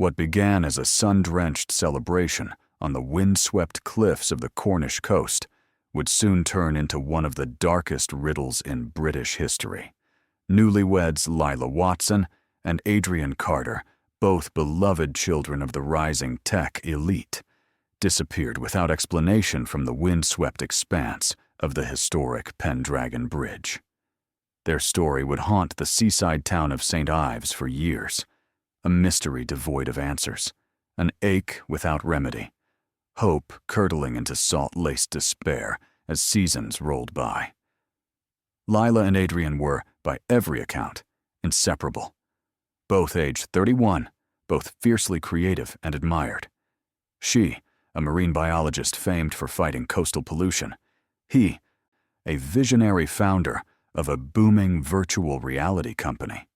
What began as a sun-drenched celebration on the wind-swept cliffs of the Cornish coast would soon turn into one of the darkest riddles in British history. Newlyweds Lila Watson and Adrian Carter, both beloved children of the rising tech elite, disappeared without explanation from the wind-swept expanse of the historic Pendragon Bridge. Their story would haunt the seaside town of St. Ives for years, a mystery devoid of answers, an ache without remedy, hope curdling into salt-laced despair as seasons rolled by. Lila and Adrian were, by every account, inseparable. Both aged 31, both fiercely creative and admired. She, a marine biologist famed for fighting coastal pollution. He, a visionary founder of a booming virtual reality company.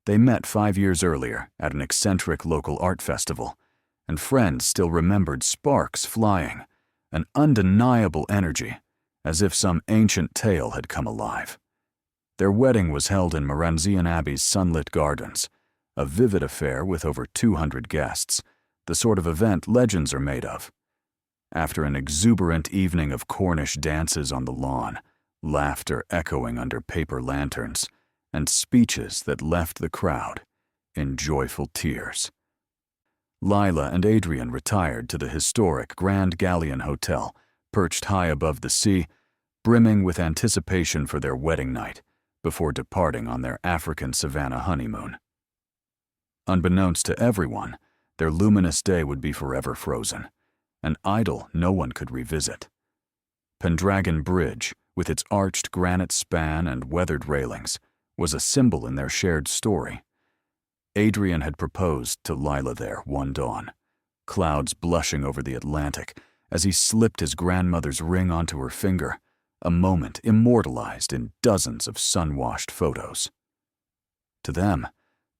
They met 5 years earlier at an eccentric local art festival, and friends still remembered sparks flying, an undeniable energy, as if some ancient tale had come alive. Their wedding was held in Moransian Abbey's sunlit gardens, a vivid affair with over 200 guests, the sort of event legends are made of. After an exuberant evening of Cornish dances on the lawn, laughter echoing under paper lanterns, and speeches that left the crowd in joyful tears, Lila and Adrian retired to the historic Grand Galleon Hotel, perched high above the sea, brimming with anticipation for their wedding night, before departing on their African savanna honeymoon. Unbeknownst to everyone, their luminous day would be forever frozen, an idyll no one could revisit. Pendragon Bridge, with its arched granite span and weathered railings, was a symbol in their shared story. Adrian had proposed to Lila there one dawn, clouds blushing over the Atlantic as he slipped his grandmother's ring onto her finger, a moment immortalized in dozens of sun-washed photos. To them,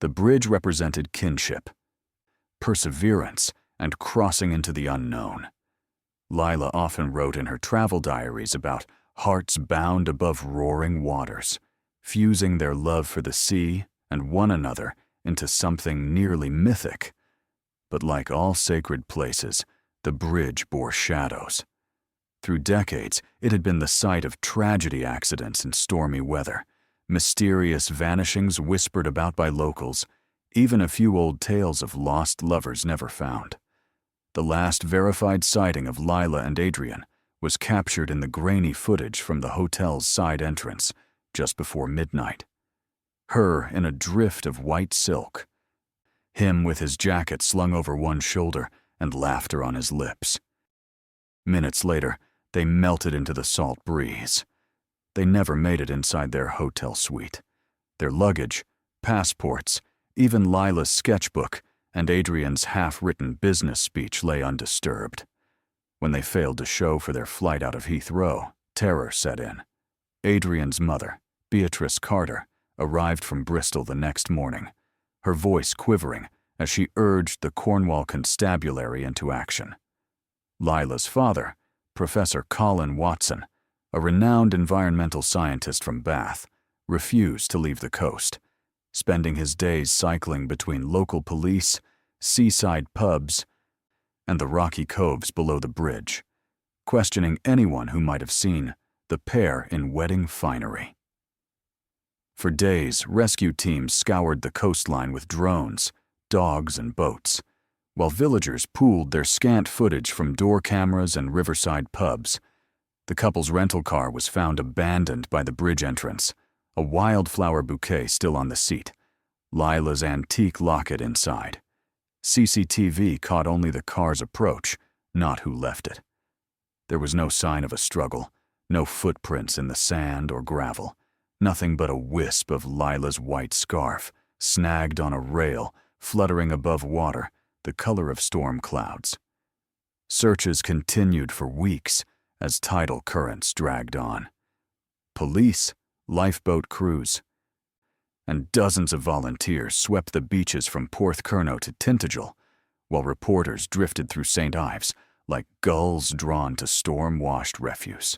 the bridge represented kinship, perseverance, and crossing into the unknown. Lila often wrote in her travel diaries about hearts bound above roaring waters, fusing their love for the sea and one another into something nearly mythic. But like all sacred places, the bridge bore shadows. Through decades, it had been the site of tragedy accidents in stormy weather, mysterious vanishings whispered about by locals, even a few old tales of lost lovers never found. The last verified sighting of Lila and Adrian was captured in the grainy footage from the hotel's side entrance just before midnight. Her in a drift of white silk, him with his jacket slung over one shoulder and laughter on his lips. Minutes later, they melted into the salt breeze. They never made it inside their hotel suite. Their luggage, passports, even Lila's sketchbook, and Adrian's half-written business speech lay undisturbed. When they failed to show for their flight out of Heathrow, terror set in. Adrian's mother, Beatrice Carter, arrived from Bristol the next morning, her voice quivering as she urged the Cornwall constabulary into action. Lila's father, Professor Colin Watson, a renowned environmental scientist from Bath, refused to leave the coast, spending his days cycling between local police, seaside pubs, and the rocky coves below the bridge, questioning anyone who might have seen the pair in wedding finery. For days, rescue teams scoured the coastline with drones, dogs, and boats, while villagers pooled their scant footage from door cameras and riverside pubs. The couple's rental car was found abandoned by the bridge entrance, a wildflower bouquet still on the seat, Lila's antique locket inside. CCTV caught only the car's approach, not who left it. There was no sign of a struggle, no footprints in the sand or gravel, nothing but a wisp of Lila's white scarf, snagged on a rail, fluttering above water, the color of storm clouds. Searches continued for weeks as tidal currents dragged on. Police, lifeboat crews, and dozens of volunteers swept the beaches from Porthcurno to Tintagel, while reporters drifted through St. Ives like gulls drawn to storm-washed refuse.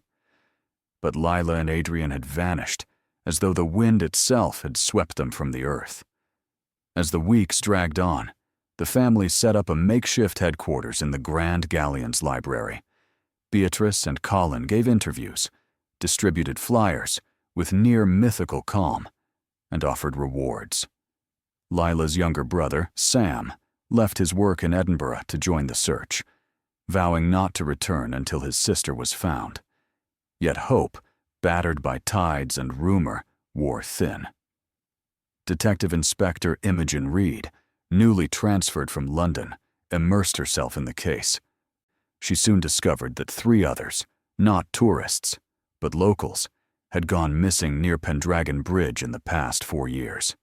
But Lila and Adrian had vanished, as though the wind itself had swept them from the earth. As the weeks dragged on, The family set up a makeshift headquarters in the Grand Galleon's library. Beatrice and Colin gave interviews, distributed flyers with near-mythical calm, and offered rewards. Lila's younger brother, Sam, left his work in Edinburgh to join the search, vowing not to return until his sister was found. Yet hope, battered by tides and rumor, wore thin. Detective Inspector Imogen Reed, newly transferred from London, immersed herself in the case. She soon discovered that 3 others, not tourists, but locals, had gone missing near Pendragon Bridge in the past 4 years.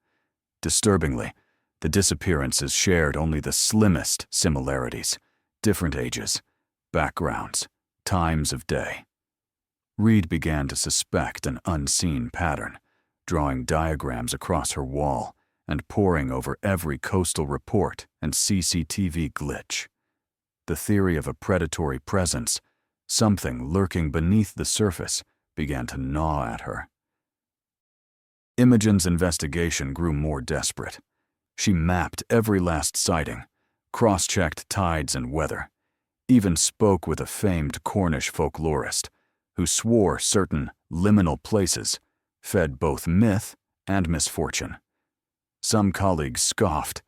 Disturbingly, the disappearances shared only the slimmest similarities: different ages, backgrounds, times of day. Reed began to suspect an unseen pattern, drawing diagrams across her wall and poring over every coastal report and CCTV glitch. The theory of a predatory presence, something lurking beneath the surface, began to gnaw at her. Imogen's investigation grew more desperate. She mapped every last sighting, cross-checked tides and weather, even spoke with a famed Cornish folklorist who swore certain liminal places fed both myth and misfortune. Some colleagues scoffed,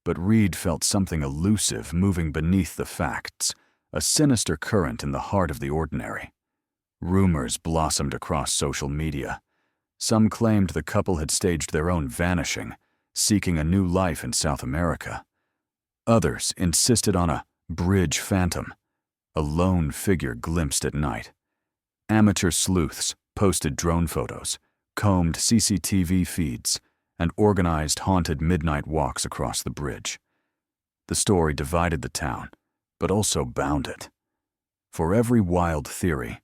but Reed felt something elusive moving beneath the facts, a sinister current in the heart of the ordinary. Rumors blossomed across social media. Some claimed the couple had staged their own vanishing, seeking a new life in South America. Others insisted on a bridge phantom, a lone figure glimpsed at night. Amateur sleuths posted drone photos, combed CCTV feeds, and organized haunted midnight walks across the bridge. The story divided the town, but also bound it. For every wild theory,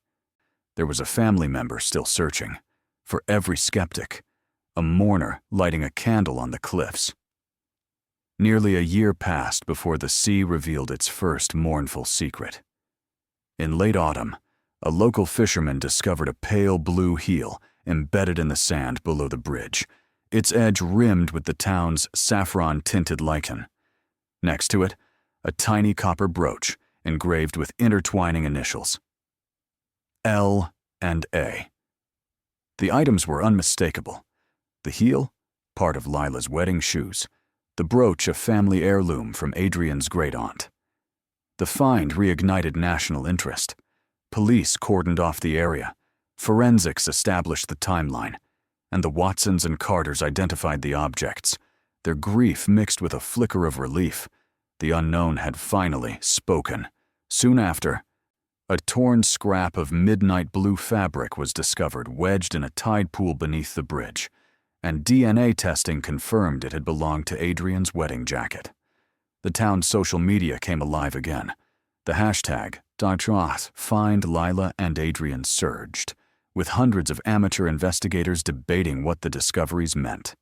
there was a family member still searching. For every skeptic, a mourner lighting a candle on the cliffs. Nearly a year passed before the sea revealed its first mournful secret. In late autumn, a local fisherman discovered a pale blue heel embedded in the sand below the bridge, its edge rimmed with the town's saffron-tinted lichen. Next to it, a tiny copper brooch engraved with intertwining initials: L and A. The items were unmistakable. The heel, part of Lila's wedding shoes; the brooch, a family heirloom from Adrian's great-aunt. The find reignited national interest. Police cordoned off the area. Forensics established the timeline, and the Watsons and Carters identified the objects, their grief mixed with a flicker of relief. The unknown had finally spoken. Soon after, a torn scrap of midnight blue fabric was discovered wedged in a tide pool beneath the bridge, and DNA testing confirmed it had belonged to Adrian's wedding jacket. The town's social media came alive again. The hashtag #Find Lila and Adrian surged, with hundreds of amateur investigators debating what the discoveries meant.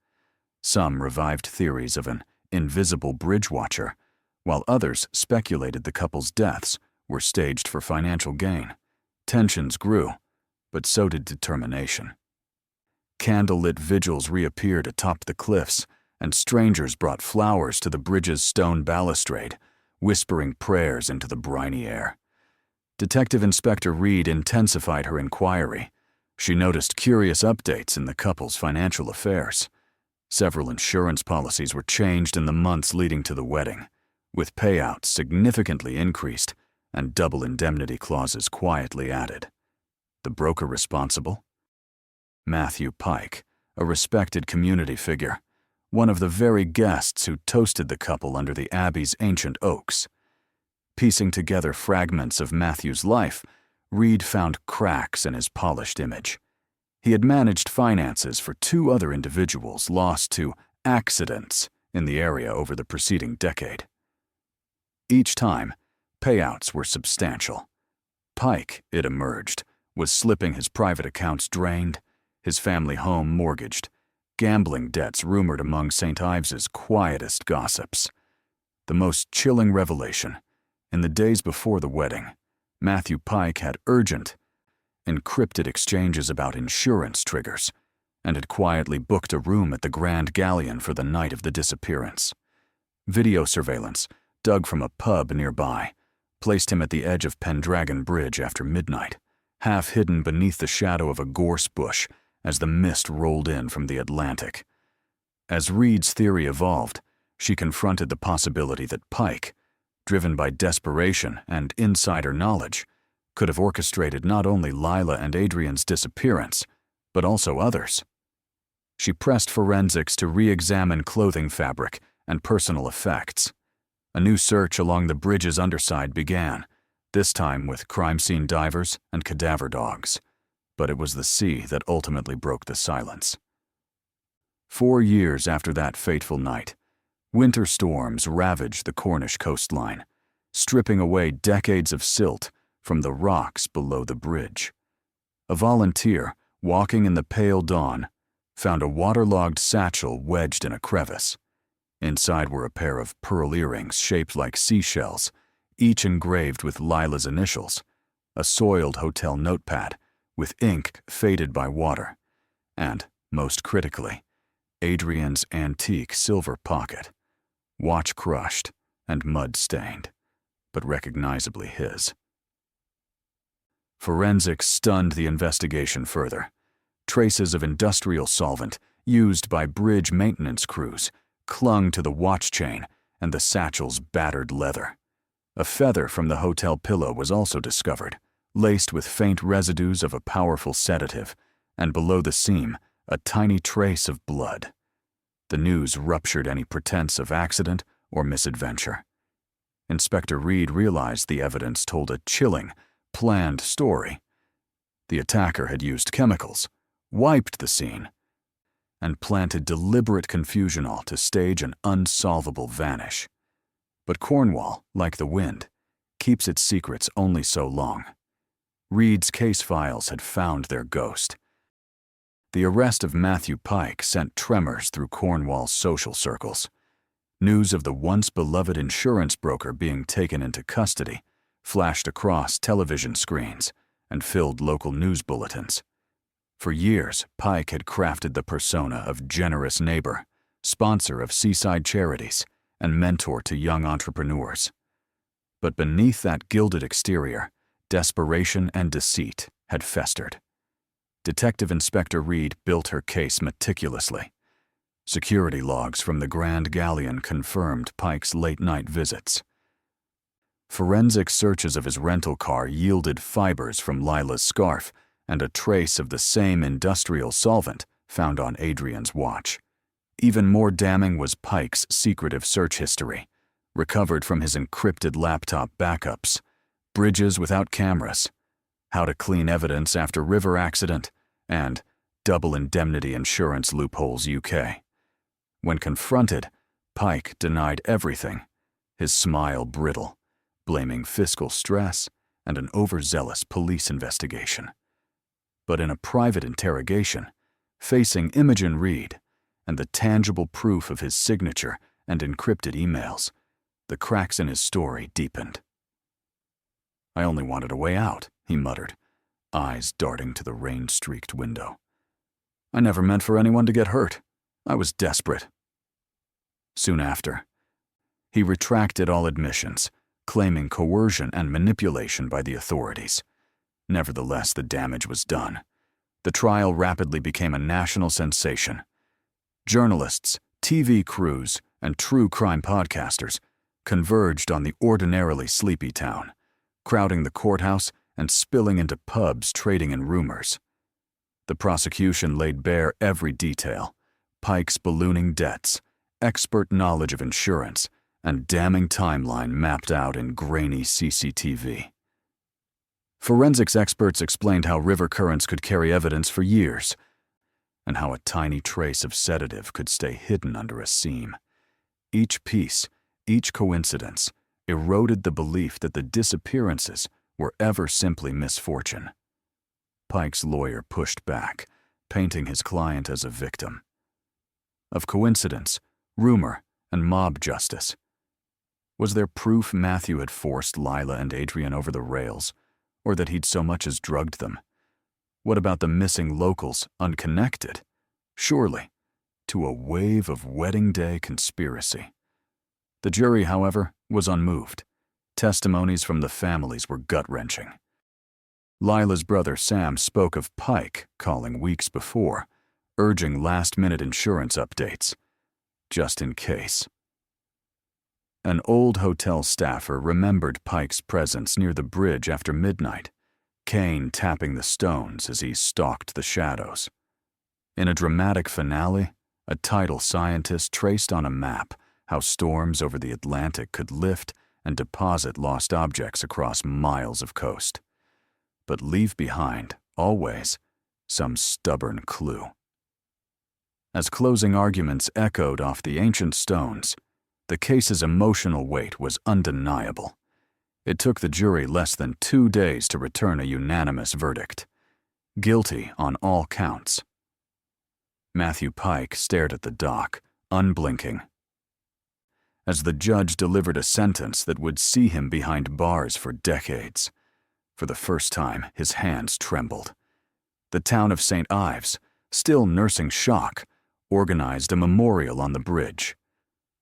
Some revived theories of an invisible bridge watcher, while others speculated the couple's deaths were staged for financial gain. Tensions grew, but so did determination. Candlelit vigils reappeared atop the cliffs, and strangers brought flowers to the bridge's stone balustrade, whispering prayers into the briny air. Detective Inspector Reed intensified her inquiry. She noticed curious updates in the couple's financial affairs. Several insurance policies were changed in the months leading to the wedding, with payouts significantly increased and double indemnity clauses quietly added. The broker responsible? Matthew Pike, a respected community figure, one of the very guests who toasted the couple under the Abbey's ancient oaks. Piecing together fragments of Matthew's life, Reed found cracks in his polished image. He had managed finances for 2 other individuals lost to accidents in the area over the preceding decade. Each time, payouts were substantial. Pike, it emerged, was slipping his private accounts drained, his family home mortgaged, gambling debts rumored among St. Ives's quietest gossips. The most chilling revelation: in the days before the wedding, Matthew Pike had urgent, encrypted exchanges about insurance triggers, and had quietly booked a room at the Grand Galleon for the night of the disappearance. Video surveillance, dug from a pub nearby, placed him at the edge of Pendragon Bridge after midnight, half hidden beneath the shadow of a gorse bush as the mist rolled in from the Atlantic. As Reed's theory evolved, she confronted the possibility that Pike, driven by desperation and insider knowledge, could have orchestrated not only Lila and Adrian's disappearance, but also others. She pressed forensics to re-examine clothing fabric and personal effects. A new search along the bridge's underside began, this time with crime scene divers and cadaver dogs. But it was the sea that ultimately broke the silence. 4 years after that fateful night, winter storms ravaged the Cornish coastline, stripping away decades of silt from the rocks below the bridge. A volunteer, walking in the pale dawn, found a waterlogged satchel wedged in a crevice. Inside were a pair of pearl earrings shaped like seashells, each engraved with Lila's initials, a soiled hotel notepad with ink faded by water, and, most critically, Adrian's antique silver pocket, watch crushed and mud-stained, but recognizably his. Forensics stunned the investigation further. Traces of industrial solvent used by bridge maintenance crews clung to the watch chain and the satchel's battered leather. A feather from the hotel pillow was also discovered, laced with faint residues of a powerful sedative, and below the seam, a tiny trace of blood. The news ruptured any pretense of accident or misadventure. Inspector Reed realized the evidence told a chilling, planned story. The attacker had used chemicals, wiped the scene, and planted deliberate confusional to stage an unsolvable vanish. But Cornwall, like the wind, keeps its secrets only so long. Reed's case files had found their ghost. The arrest of Matthew Pike sent tremors through Cornwall's social circles. News of the once beloved insurance broker being taken into custody flashed across television screens and filled local news bulletins. For years, Pike had crafted the persona of generous neighbor, sponsor of seaside charities, and mentor to young entrepreneurs. But beneath that gilded exterior, desperation and deceit had festered. Detective Inspector Reed built her case meticulously. Security logs from the Grand Galleon confirmed Pike's late-night visits. Forensic searches of his rental car yielded fibers from Lila's scarf and a trace of the same industrial solvent found on Adrian's watch. Even more damning was Pike's secretive search history, recovered from his encrypted laptop backups, bridges without cameras, how to clean evidence after river accident, and double indemnity insurance loopholes UK. When confronted, Pike denied everything, his smile brittle, blaming fiscal stress and an overzealous police investigation. But in a private interrogation, facing Imogen Reed and the tangible proof of his signature and encrypted emails, the cracks in his story deepened. "I only wanted a way out," he muttered, eyes darting to the rain-streaked window. "I never meant for anyone to get hurt. I was desperate." Soon after, he retracted all admissions, claiming coercion and manipulation by the authorities. Nevertheless, the damage was done. The trial rapidly became a national sensation. Journalists, TV crews, and true crime podcasters converged on the ordinarily sleepy town, crowding the courthouse and spilling into pubs trading in rumors. The prosecution laid bare every detail: Pike's ballooning debts, expert knowledge of insurance, and damning timeline mapped out in grainy CCTV. Forensics experts explained how river currents could carry evidence for years, and how a tiny trace of sedative could stay hidden under a seam. Each piece, each coincidence, eroded the belief that the disappearances were ever simply misfortune. Pike's lawyer pushed back, painting his client as a victim of coincidence, rumor, and mob justice. Was there proof Matthew had forced Lila and Adrian over the rails, or that he'd so much as drugged them? What about the missing locals, unconnected? Surely, to a wave of wedding day conspiracy. The jury, however, was unmoved. Testimonies from the families were gut-wrenching. Lila's brother Sam spoke of Pike calling weeks before, urging last-minute insurance updates, just in case. An old hotel staffer remembered Pike's presence near the bridge after midnight, cane tapping the stones as he stalked the shadows. In a dramatic finale, a tidal scientist traced on a map how storms over the Atlantic could lift and deposit lost objects across miles of coast, but leave behind, always, some stubborn clue. As closing arguments echoed off the ancient stones, the case's emotional weight was undeniable. It took the jury less than 2 days to return a unanimous verdict. Guilty on all counts. Matthew Pike stared at the dock, unblinking, as the judge delivered a sentence that would see him behind bars for decades. For the first time, his hands trembled. The town of St. Ives, still nursing shock, organized a memorial on the bridge.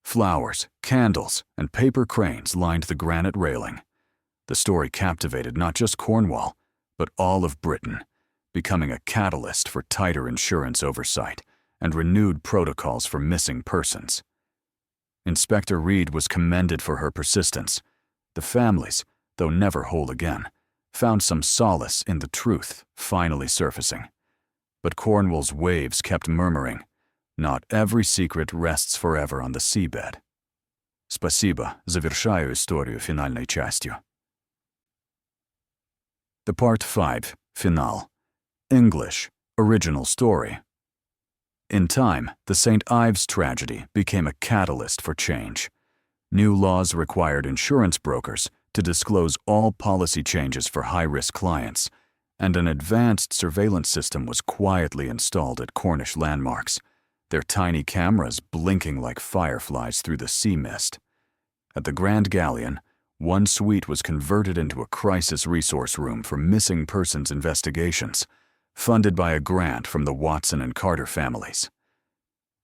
Flowers, candles, and paper cranes lined the granite railing. The story captivated not just Cornwall, but all of Britain, becoming a catalyst for tighter insurance oversight and renewed protocols for missing persons. Inspector Reed was commended for her persistence. The families, though never whole again, found some solace in the truth finally surfacing. But Cornwall's waves kept murmuring, "Not every secret rests forever on the seabed." Спасибо, завершаю историю финальной частью. The Part 5, Finale. English, original story. In time, the St. Ives tragedy became a catalyst for change. New laws required insurance brokers to disclose all policy changes for high-risk clients, and an advanced surveillance system was quietly installed at Cornish landmarks, their tiny cameras blinking like fireflies through the sea mist. At the Grand Galleon, one suite was converted into a crisis resource room for missing persons investigations, funded by a grant from the Watson and Carter families.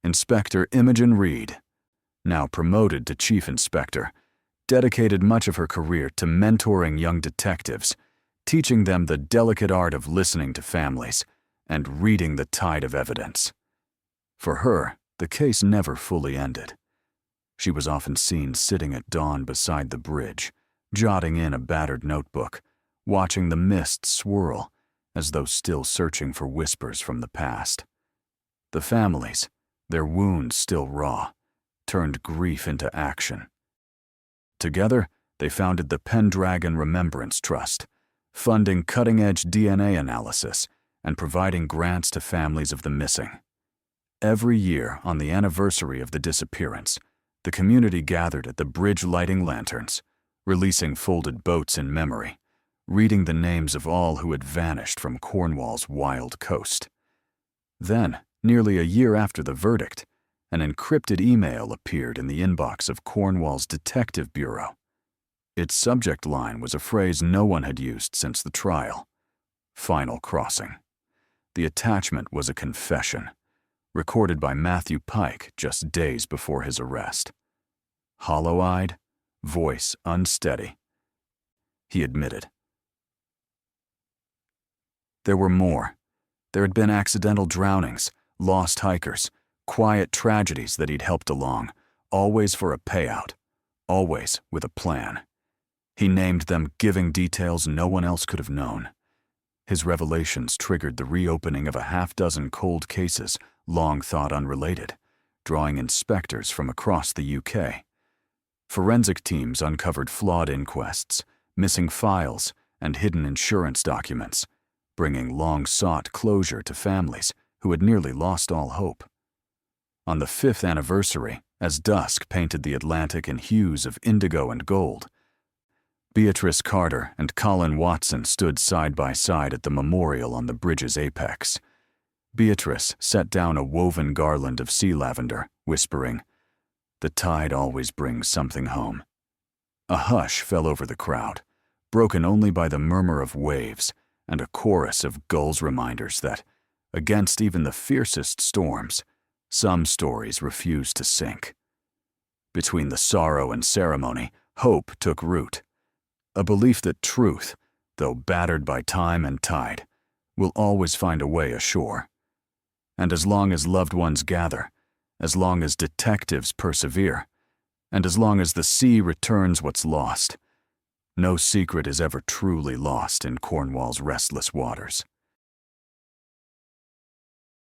Inspector Imogen Reed, now promoted to chief inspector, dedicated much of her career to mentoring young detectives, teaching them the delicate art of listening to families and reading the tide of evidence. For her, the case never fully ended. She was often seen sitting at dawn beside the bridge, jotting in a battered notebook, watching the mist swirl as though still searching for whispers from the past. The families, their wounds still raw, turned grief into action. Together, they founded the Pendragon Remembrance Trust, funding cutting-edge DNA analysis and providing grants to families of the missing. Every year, on the anniversary of the disappearance, the community gathered at the bridge lighting lanterns, releasing folded boats in memory, reading the names of all who had vanished from Cornwall's wild coast. Then, nearly a year after the verdict, an encrypted email appeared in the inbox of Cornwall's Detective Bureau. Its subject line was a phrase no one had used since the trial: "Final crossing." The attachment was a confession, recorded by Matthew Pike just days before his arrest. Hollow-eyed, voice unsteady, he admitted. There were more. There had been accidental drownings, lost hikers, quiet tragedies that he'd helped along, always for a payout, always with a plan. He named them, giving details no one else could have known. His revelations triggered the reopening of a half-dozen cold cases long thought unrelated, drawing inspectors from across the UK. Forensic teams uncovered flawed inquests, missing files, and hidden insurance documents, bringing long-sought closure to families who had nearly lost all hope. On the 5th anniversary, as dusk painted the Atlantic in hues of indigo and gold, Beatrice Carter and Colin Watson stood side by side at the memorial on the bridge's apex. Beatrice set down a woven garland of sea lavender, whispering, "The tide always brings something home." A hush fell over the crowd, broken only by the murmur of waves and a chorus of gulls' reminders that, against even the fiercest storms, some stories refuse to sink. Between the sorrow and ceremony, hope took root. A belief that truth, though battered by time and tide, will always find a way ashore. And as long as loved ones gather, as long as detectives persevere, and as long as the sea returns what's lost, no secret is ever truly lost in Cornwall's restless waters.